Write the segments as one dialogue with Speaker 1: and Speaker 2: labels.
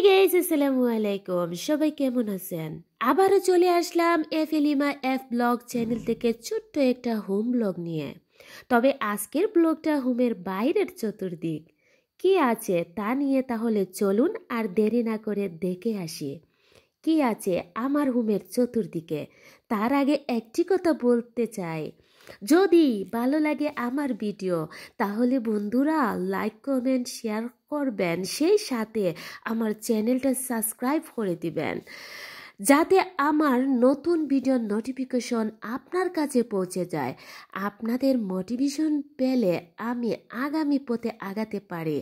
Speaker 1: Guys আসসালামু আলাইকুম, সবাই কেমন আছেন? আবারও চলে আসলাম এফএলিমা এফ ব্লগ চ্যানেল থেকে ছোট্ট একটা হোম ব্লগ নিয়ে। তবে আজকের ব্লগটা হোমের বাইরের চতুর্দিক কি আছে তা নিয়ে। তাহলে চলুন আর দেরি না করে দেখে আসি কি আছে আমার হোমের চতুর্দিকে। তার আগে একটি কথা বলতে চাই, যদি ভালো লাগে আমার ভিডিও তাহলে বন্ধুরা লাইক কমেন্ট শেয়ার করবেন, সেই সাথে আমার চ্যানেলটা সাবস্ক্রাইব করে দিবেন যাতে আমার নতুন ভিডিওর নোটিফিকেশন আপনার কাছে পৌঁছে যায়। আপনাদের মোটিভেশন পেলে আমি আগামী পথে আগাতে পারি,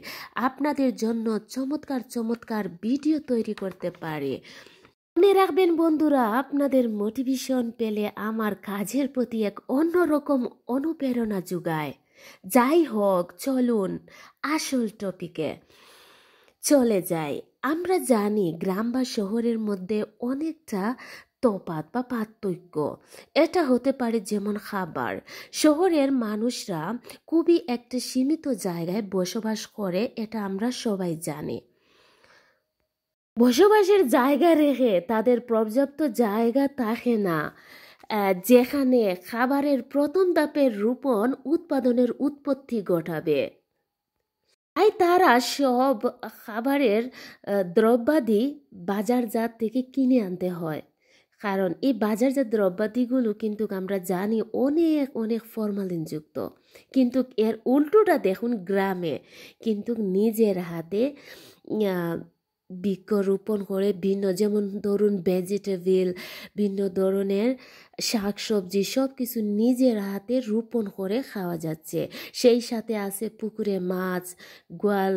Speaker 1: আপনাদের জন্য চমৎকার চমৎকার ভিডিও তৈরি করতে পারি। মনে রাখবেন বন্ধুরা, আপনাদের মোটিভেশন পেলে আমার কাজের প্রতি এক অন্যরকম অনুপ্রেরণা যোগায়। যাই হোক, চলুন আসল টপিকে চলে যাই। আমরা জানি গ্রাম বা শহরের মধ্যে অনেকটা তফাৎ বা পার্থক্য। এটা হতে পারে যেমন খাবার। শহরের মানুষরা খুবই একটা সীমিত জায়গায় বসবাস করে, এটা আমরা সবাই জানি। বসবাসের জায়গা রেখে তাদের পর্যাপ্ত জায়গা থাকে না যেখানে খাবারের প্রথম ধাপের রোপণ উৎপাদনের উৎপত্তি ঘটাবে। তাই তারা সব খাবারের দ্রব্যাদি বাজারজাত থেকে কিনে আনতে হয়। কারণ এই বাজারজাত দ্রব্যাদিগুলো কিন্তু আমরা জানি অনেক অনেক ফরমালিনযুক্ত। কিন্তু এর উল্টোটা দেখুন, গ্রামে কিন্তু নিজের হাতে বৃক্ষরোপণ করে ভিন্ন, যেমন ধরুন ভেজিটেবল, ভিন্ন ধরনের শাকসবজি, সব কিছু নিজের হাতে রোপণ করে খাওয়া যাচ্ছে। সেই সাথে আছে পুকুরে মাছ, গোয়াল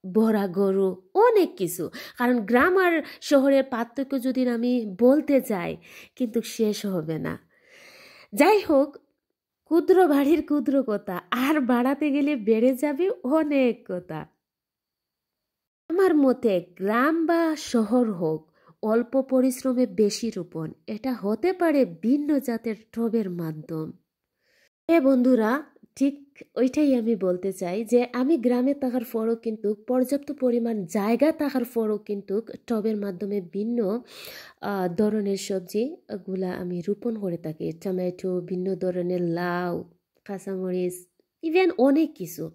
Speaker 1: ভরা গরু, অনেক কিছু। কারণ গ্রাম আর শহরের পার্থক্য যদি আমি বলতে যাই কিন্তু শেষ হবে না। যাই হোক, ক্ষুদ্র বাড়ির ক্ষুদ্র কথা, আর বাড়াতে গেলে বেড়ে যাবে অনেক কথা। আমার মতে গ্রাম বা শহর হোক, অল্প পরিশ্রমে বেশি রোপণ, এটা হতে পারে ভিন্ন জাতের টবের মাধ্যম। বন্ধুরা, ঠিক ওইটাই আমি বলতে চাই যে আমি গ্রামে থাকার পরও কিন্তু পর্যাপ্ত পরিমাণ জায়গা থাকার পরও কিন্তু টবের মাধ্যমে ভিন্ন ধরনের সবজিগুলা আমি রোপণ করে থাকি। টমেটো, ভিন্ন ধরনের লাউ, কাঁচামরিচ, ইভেন অনেক কিছু।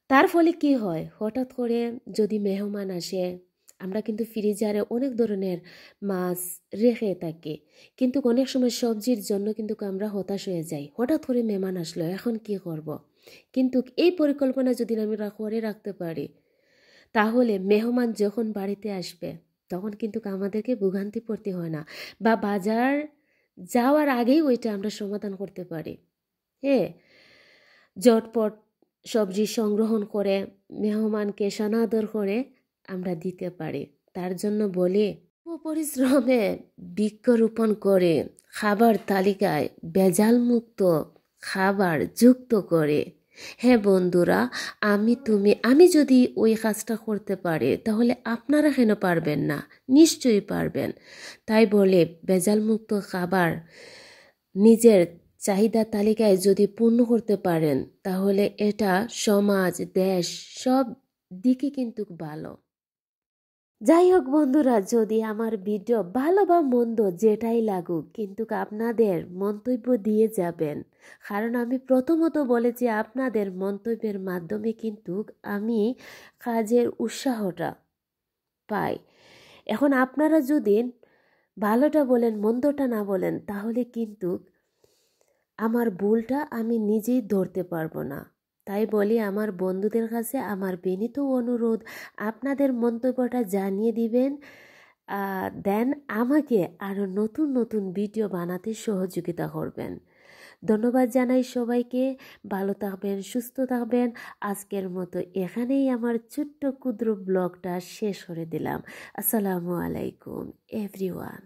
Speaker 1: তার ফলে কি হয়, হঠাৎ করে যদি মেহমান আসে, আমরা কিন্তু ফ্রিজারে অনেক ধরনের মাছ রেখে থাকি, কিন্তু অনেক সময় সবজির জন্য কিন্তু আমরা হতাশ হয়ে যাই। হঠাৎ করে মেহমান আসলো, এখন কি করব। কিন্তু এই পরিকল্পনা যদি আমি করে রাখতে পারি, তাহলে মেহমান যখন বাড়িতে আসবে তখন কিন্তু আমাদেরকে ভোগান্তি পড়তে হয় না, বা বাজার যাওয়ার আগেই ওইটা আমরা সমাধান করতে পারি। ঝটপট সবজি সংগ্রহণ করে মেহমানকে সনাদর করে আমরা দিতে পারি। তার জন্য বলি, পরিশ্রমে বৃক্ষরোপণ করে খাবার তালিকায় ভেজাল মুক্ত খাবার যুক্ত করে। হ্যাঁ বন্ধুরা, আমি যদি ওই কাজটা করতে পারি তাহলে আপনারা কেন পারবেন না? নিশ্চয়ই পারবেন। তাই বলে ভেজাল মুক্ত খাবার নিজের চাহিদা তালিকায় যদি পূর্ণ করতে পারেন তাহলে এটা সমাজ, দেশ সব দিকে কিন্তু ভালো। যাই হোক বন্ধুরা, যদি আমার ভিডিও ভালো বা মন্দ যেটাই লাগুক, কিন্তু আপনাদের মন্তব্য দিয়ে যাবেন। কারণ আমি প্রথমত বলেছি, আপনাদের মন্তব্যের মাধ্যমে কিন্তু আমি কাজের উৎসাহটা পাই। এখন আপনারা যদি ভালোটা বলেন, মন্দটা না বলেন, তাহলে কিন্তু আমার ভুলটা আমি নিজেই ধরতে পারবো না। তাই বলি, আমার বন্ধুদের কাছে আমার বিনীত অনুরোধ, আপনাদের মন্তব্যটা জানিয়ে দিবেন, দেন আমাকে আরও নতুন নতুন ভিডিও বানাতে সহযোগিতা করবেন। ধন্যবাদ জানাই সবাইকে। ভালো থাকবেন, সুস্থ থাকবেন। আজকের মতো এখানেই আমার ছোট্ট ক্ষুদ্র ব্লগটা শেষ করে দিলাম। আসসালামু আলাইকুম এভরিওয়ান।